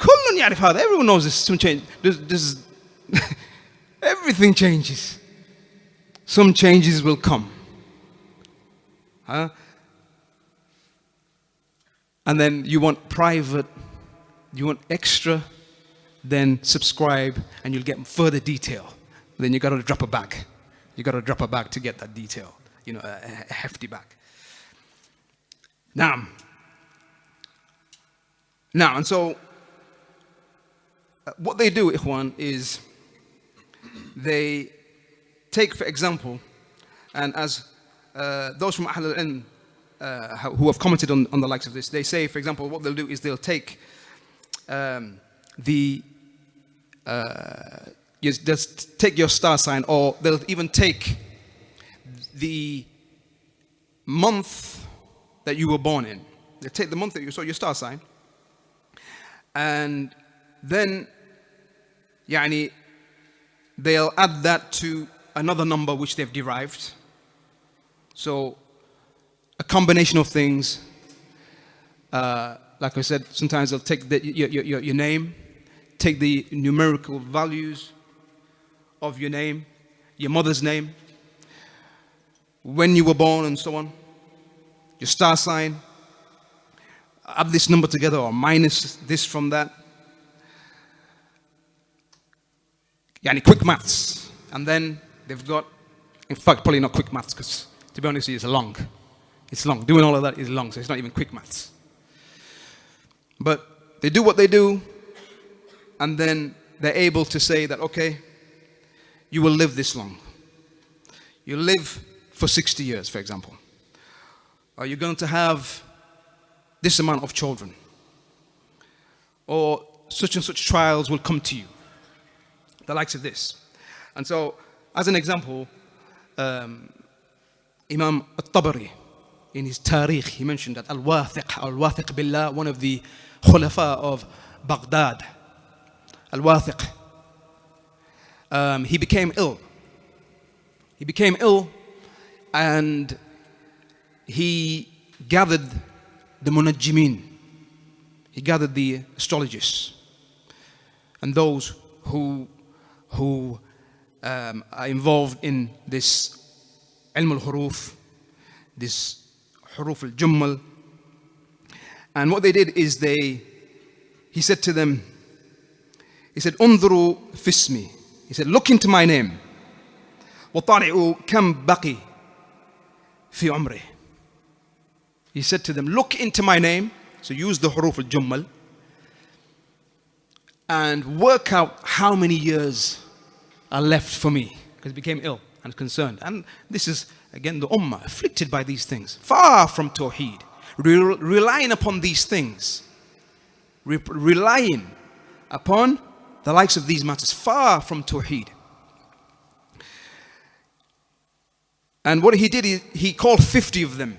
Everyone knows this. Some change. Everything changes. Some changes will come. And then you want private, you want extra, then subscribe and you'll get further detail. Then you got to drop a bag. You got to drop a bag to get that detail. A hefty bag. Now, and so what they do, Ikhwan, is they take, for example, and as those from Ahl al-Ilm who have commented on the likes of this, they say, for example, what they'll do is they'll take the you just take your star sign, or they'll even take the month that you were born in. They take the month that you saw your star sign, and then they'll add that to another number which they've derived. So a combination of things. Like I said, sometimes they'll take your name, take the numerical values of your name, your mother's name, when you were born, and so on, your star sign, add this number together or minus this from that. Quick maths. And then they've got, in fact, probably not quick maths, because to be honest, it's long. It's long. Doing all of that is long, so it's not even quick maths. But they do what they do, and then they're able to say that, okay, you will live this long. You live for 60 years, for example. Or you're going to have this amount of children. Or such and such trials will come to you. The likes of this. And so, as an example, Imām al-Tabari, in his Tariq, he mentioned that Al-Wathiq Billah, one of the Khulafa of Baghdad, Al-Wathiq, he became ill. He became ill, and he gathered the Munajjimin. He gathered the astrologists and those who are involved in this ilm al-huruf, this huruf al-jummal. And what they did is he said to them, he said, "Unzuru fismi." He said, "Look into my name. وَطَالِعُوا كَمْ بَقِي فِي عُمْرِهِ." He said to them, look into my name, so use the huruf al-jummal, and work out how many years are left for me, because he became ill and concerned. And this is, again, the ummah, afflicted by these things, far from tawheed, relying upon these things, relying upon the likes of these matters, far from tawheed. And what he did is he called 50 of them,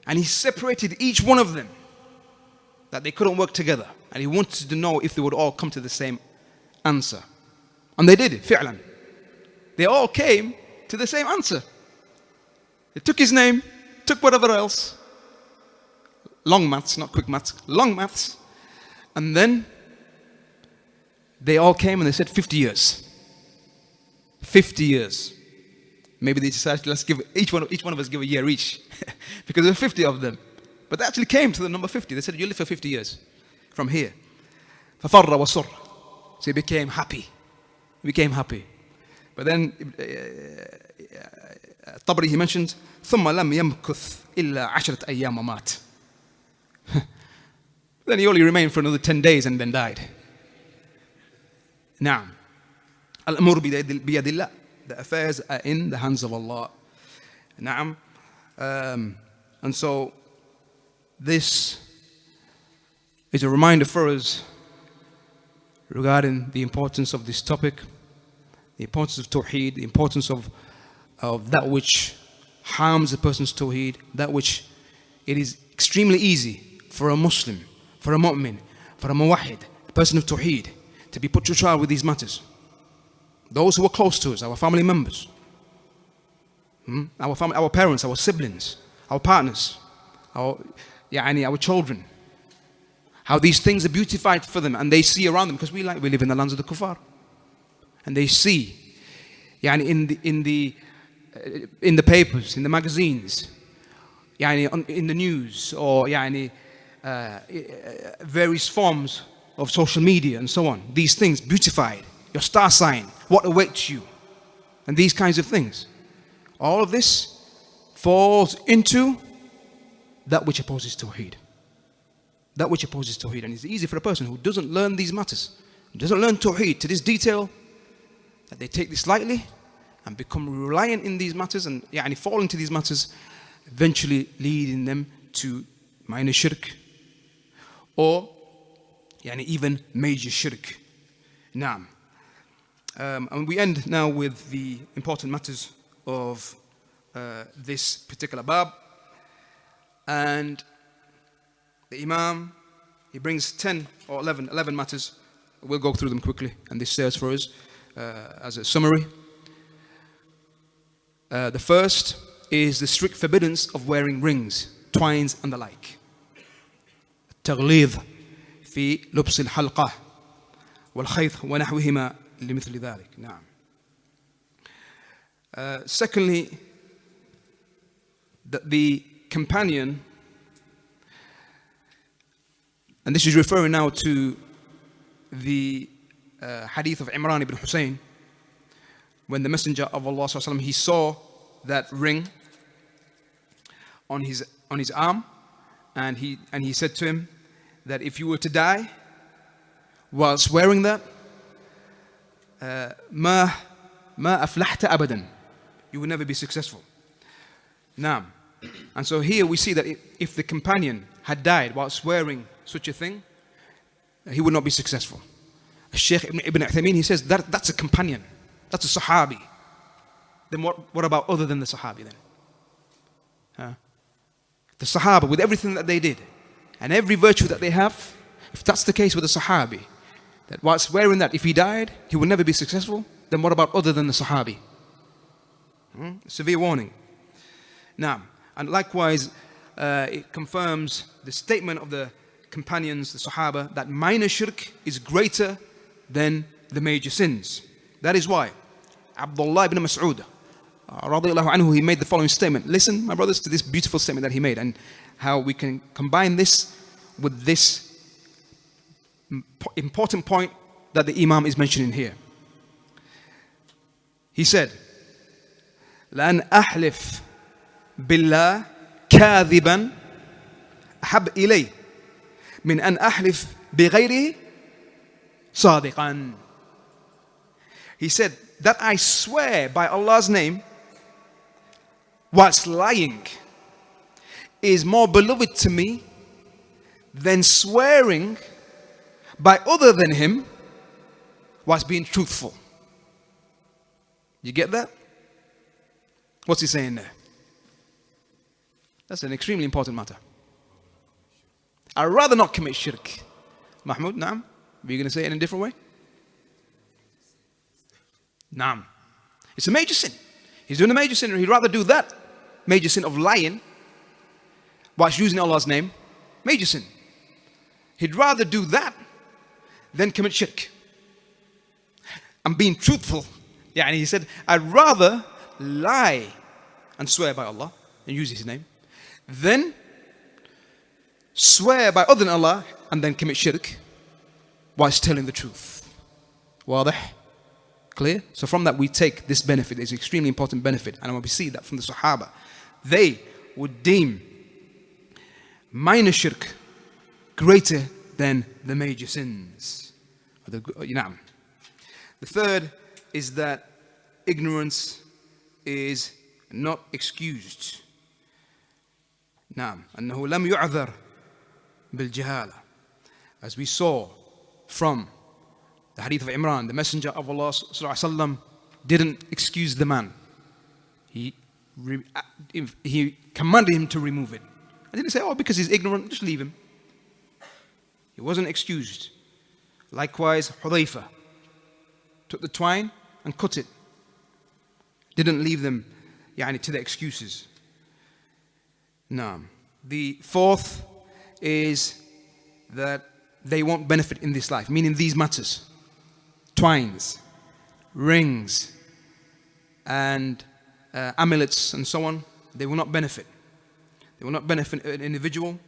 and he separated each one of them, that they couldn't work together, and he wanted to know if they would all come to the same answer. And they did, fi'lan. They all came to the same answer. They took his name, took whatever else, long maths, not quick maths, long maths, and then they all came and they said 50 years. 50 years. Maybe they decided, let's give each one of us give a year each, because there were 50 of them. But they actually came to the number 50. They said, you live for 50 years from here. فَفَرَّ وَصُرَّ. So he became happy. He became happy. But then Tabari, he mentions, ثُمَّ لَمْ يَمْكُثْ إِلَّا عَشْرَةَ أَيَّامَ وَمَاتٍ. Then he only remained for another 10 days and then died. Now, al-amur biyad Allah. The affairs are in the hands of Allah. Naam. And so this is a reminder for us regarding the importance of this topic, the importance of tawheed, the importance of that which harms a person's tawheed, that which it is extremely easy for a Muslim, for a mu'min, for a muwahid, a person of tawheed, to be put to trial with these matters. Those who are close to us, our family members, our parents, our siblings, our partners, our children, how these things are beautified for them, and they see around them, because we live in the lands of the kuffar, and they see in the papers, in the magazines, in the news, or various forms of social media and so on, these things beautified, your star sign, what awaits you, and these kinds of things. All of this falls into that which opposes tawheed. That which opposes tawheed. And it's easy for a person who doesn't learn these matters, who doesn't learn tawheed to this detail, that they take this lightly and become reliant in these matters and fall into these matters, eventually leading them to minor shirk or even major shirk. Naam. And we end now with the important matters of this particular bab. And the Imam, he brings 10 or 11 matters. We'll go through them quickly, and this serves for us as a summary. The first is the strict forbiddance of wearing rings, twines, and the like. التغليظ في لبس الحلقة والخيط ونحوهما لمثل ذلك. نعم. Secondly, that the companion, and this is referring now to the hadith of Imran ibn Hussein, when the Messenger of Allah ﷺ, he saw that ring on his arm, and he said to him that if you were to die whilst wearing that, ما أفلحت أبدا, you will never be successful. Now, and so here we see that if the companion had died whilst wearing such a thing, he would not be successful. Shaykh Ibn Uthaymeen, he says that's a companion, that's a Sahabi. Then what about other than the Sahabi then? The Sahaba, with everything that they did and every virtue that they have, if that's the case with the Sahabi, that whilst wearing that, if he died, he would never be successful, then what about other than the Sahabi? Severe warning. Now, and likewise, it confirms the statement of the companions, the Sahaba, that minor shirk is greater than the major sins. That is why Abdullah ibn Mas'ud, radiallahu anhu, he made the following statement. Listen, my brothers, to this beautiful statement that he made, and how we can combine this with this important point that the Imam is mentioning here. He said, لأن أحلف بالله كاذبا أحب إلي من أن أحلف بغيره صادقا. He said that I swear by Allah's name whilst lying is more beloved to me than swearing by other than him whilst being truthful. You get that? What's he saying there? That's an extremely important matter. I'd rather not commit shirk. Mahmoud, naam? Are you going to say it in a different way? Naam. It's a major sin. He's doing a major sin. He'd rather do that major sin of lying whilst using Allah's name. Major sin. He'd rather do that than commit shirk. I'm being truthful. Yeah, and he said, I'd rather lie and swear by Allah and use His name than swear by other than Allah and then commit shirk whilst telling the truth. Wadah? Clear? So from that we take this benefit. It's an extremely important benefit, and we see that from the Sahaba. They would deem minor shirk greater than the major sins. The third is that ignorance is not excused. نعم أنه لم يعذر بالجهالة. As we saw from the hadith of Imran, the Messenger of Allah sallallahu alaihi wasallam didn't excuse the man. He commanded him to remove it. I didn't say, oh, because he's ignorant, just leave him. He wasn't excused. Likewise, Hudayfa took the twine and cut it. Didn't leave them to the excuses. No. The fourth is that they won't benefit in this life, meaning these matters, twines, rings, and amulets and so on, they will not benefit. They will not benefit an individual.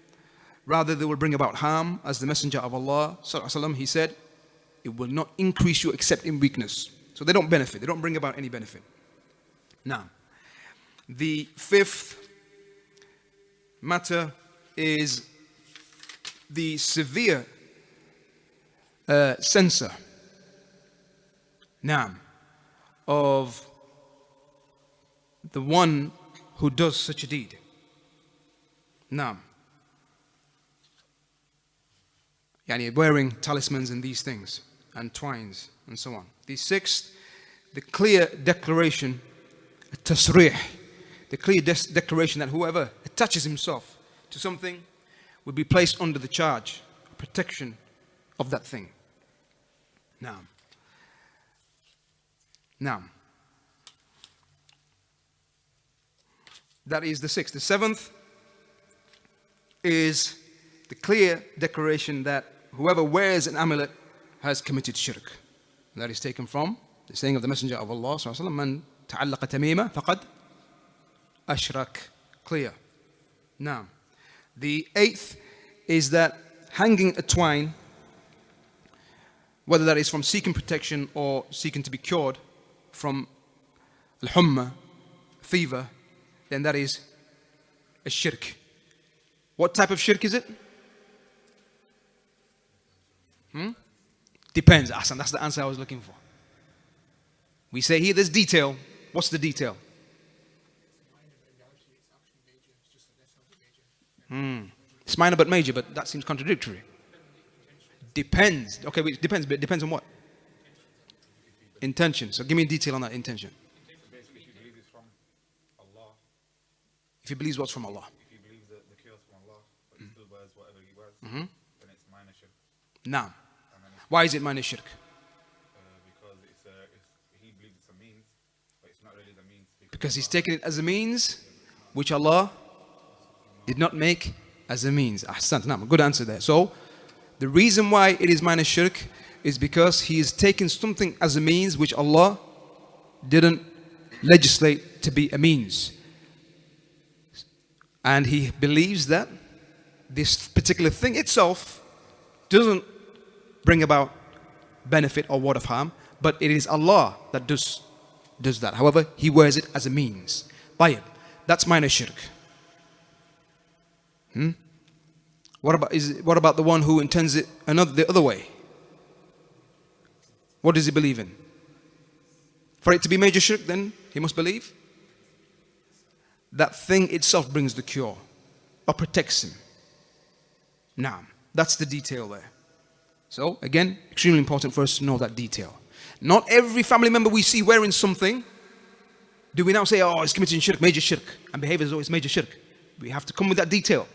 Rather, they will bring about harm. As the Messenger of Allah sallallahu alaihi wasallam, he said, it will not increase you except in weakness. So they don't benefit. They don't bring about any benefit. Now, the fifth matter is the severe censor of the one who does such a deed. Wearing talismans and these things and twines and so on. The sixth the clear declaration, tasrih, the clear declaration that whoever attaches himself to something will be placed under the charge, protection of that thing. Now, that is the sixth. The seventh is the clear declaration that whoever wears an amulet has committed shirk. And that is taken from the saying of the Messenger of Allah sallallahu alaihi wasallam, "Man ta'allaqa tamima faqad ashrak." Clear. Now, the eighth is that hanging a twine, whether that is from seeking protection or seeking to be cured from al-humma, fever, then that is a shirk. What type of shirk is it? Depends. Ahsan, that's the answer I was looking for. We say here there's detail. What's the detail? It's minor but major, but that seems contradictory. Depends. Okay, it depends, but it depends on what? Intention. So give me a detail on that intention. Basically, if he believes it's from Allah. If he believes what's from Allah. If he believes that the cure is from Allah, but he still wears whatever he wears, then it's minor shirk. Now, why is it minor shirk? Because he believes it's a means, but it's not really the means. Because he's taken it as a means which Allah did not make as a means. Ahsan, naam, good answer there. So, the reason why it is minor shirk is because he is taking something as a means which Allah didn't legislate to be a means. And he believes that this particular thing itself doesn't bring about benefit or word of harm, but it is Allah that does that. However, he wears it as a means. Tayyib, that's minor shirk. What about the one who intends it the other way? What does he believe in? For it to be major shirk, then he must believe that thing itself brings the cure or protects him. Now, that's the detail there. So, again, extremely important for us to know that detail. Not every family member we see wearing something, do we now say, oh, it's committing shirk, major shirk, and behave as though it's major shirk. We have to come with that detail.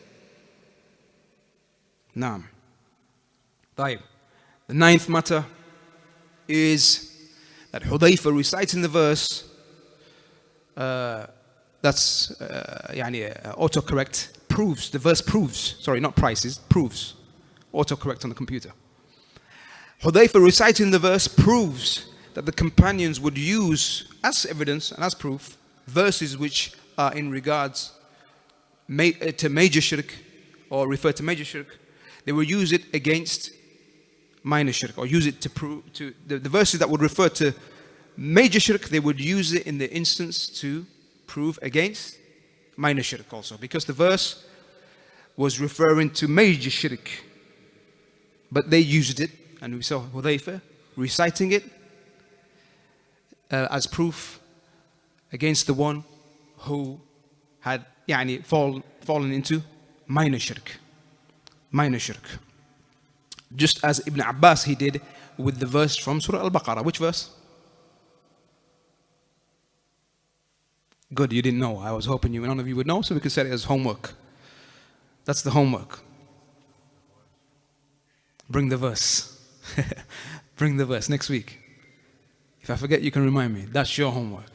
Naam. Tayyib. The ninth matter is that Hudayfa reciting the verse, that's autocorrect, proves, the verse proves, sorry, not prices, proves, autocorrect on the computer. Hudayfa reciting the verse proves that the companions would use as evidence and as proof verses which are in regards to major shirk or refer to major shirk. They will use it against minor shirk, or use it to prove to the verses that would refer to major shirk. They would use it in the instance to prove against minor shirk also, because the verse was referring to major shirk, but they used it, and we saw Hudayfa reciting it as proof against the one who had fallen into minor shirk. Minor shirk. Just as Ibn Abbas he did with the verse from Surah Al-Baqarah. Which verse? Good, you didn't know. I was hoping none of you would know, so we could set it as homework. That's the homework. Bring the verse. Bring the verse next week. If I forget, you can remind me. That's your homework.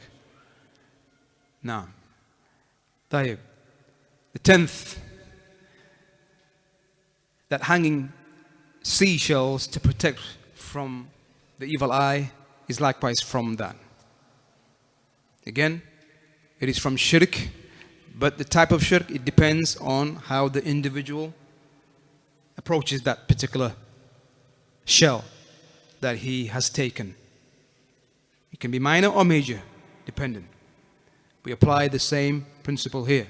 Now, Tayyib. The 10th, that hanging seashells to protect from the evil eye is likewise from that. Again, it is from shirk, but the type of shirk, it depends on how the individual approaches that particular shell that he has taken. It can be minor or major, dependent. We apply the same principle here.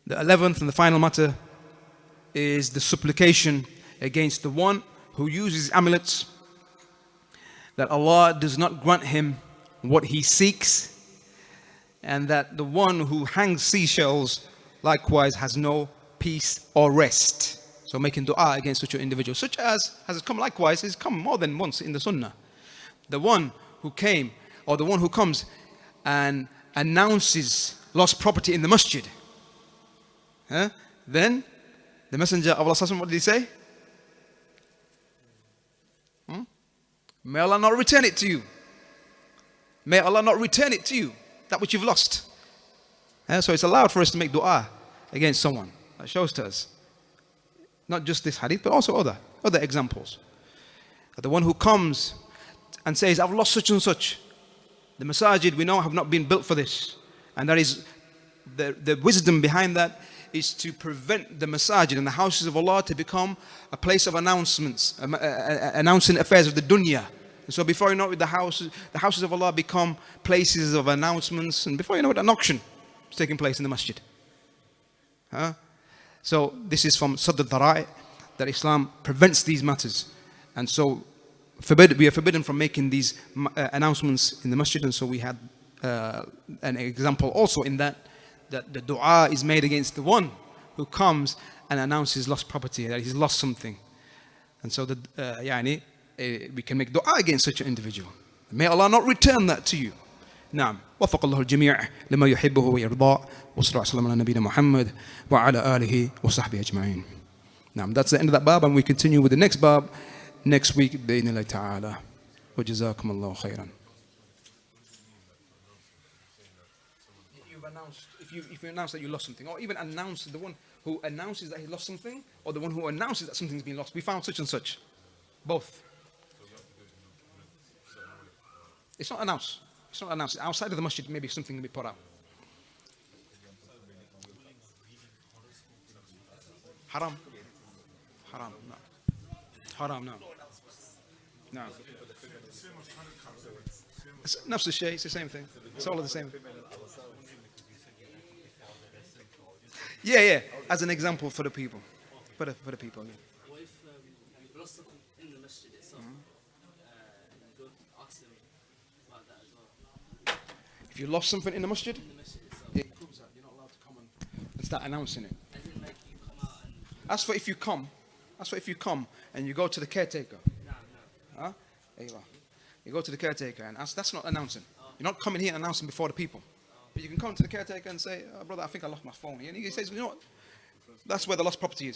The 11th and the final matter is the supplication against the one who uses amulets, that Allah does not grant him what he seeks, and that the one who hangs seashells likewise has no peace or rest. So making dua against such an individual, such as has come likewise, has come more than once in the Sunnah. The one who came, or the one who comes and announces lost property in the masjid, then the Messenger of Allah, what did he say? May Allah not return it to you. May Allah not return it to you, that which you've lost. So it's allowed for us to make dua against someone. That shows to us not just this hadith, but also other examples. The one who comes and says, I've lost such and such. The masajid, we know, have not been built for this. And that is the wisdom behind that is to prevent the masajid and the houses of Allah to become a place of announcements, announcing affairs of the dunya. And so before you know it, the houses of Allah become places of announcements, and before you know it, an auction is taking place in the masjid. So this is from Sadd al-Dhara'i, that Islam prevents these matters. And so we are forbidden from making these announcements in the masjid. And so we had an example also in that the dua is made against the one who comes and announces lost property, that he's lost something. And so we can make dua against such an individual. May Allah not return that to you. نعم وفق الله الجميع لما يحبه ويرضى وصلى الله وسلم على نبينا محمد وعلى آله وصحبه أجمعين. نعم, that's the end of that bab, and we continue with the next bab next week بإذن الله تعالى وجزاكم الله خيرا. If you announce that you lost something, or even announce the one who announces that he lost something, or the one who announces that something's been lost, we found such and such, both. It's not announced. It's not announced. Outside of the masjid, maybe something will be put out. Haram. Haram, no. Haram, no. No. It's nafs al-shay, it's the same thing. It's all of the same. Yeah. As an example for the people. For the people, yeah. What if you've lost something in the masjid itself? You don't ask them about that as well. If you lost something in the masjid, In the masjid itself. it proves that you're not allowed to come and start announcing it. As in, like, you come out and... That's for if you come. That's for if you come and you go to the caretaker. No. There you are. You go to the caretaker, and that's not announcing. You're not coming here and announcing before the people. But you can come to the caretaker and say, brother, I think I lost my phone. And he says, you know what? That's where the lost property is.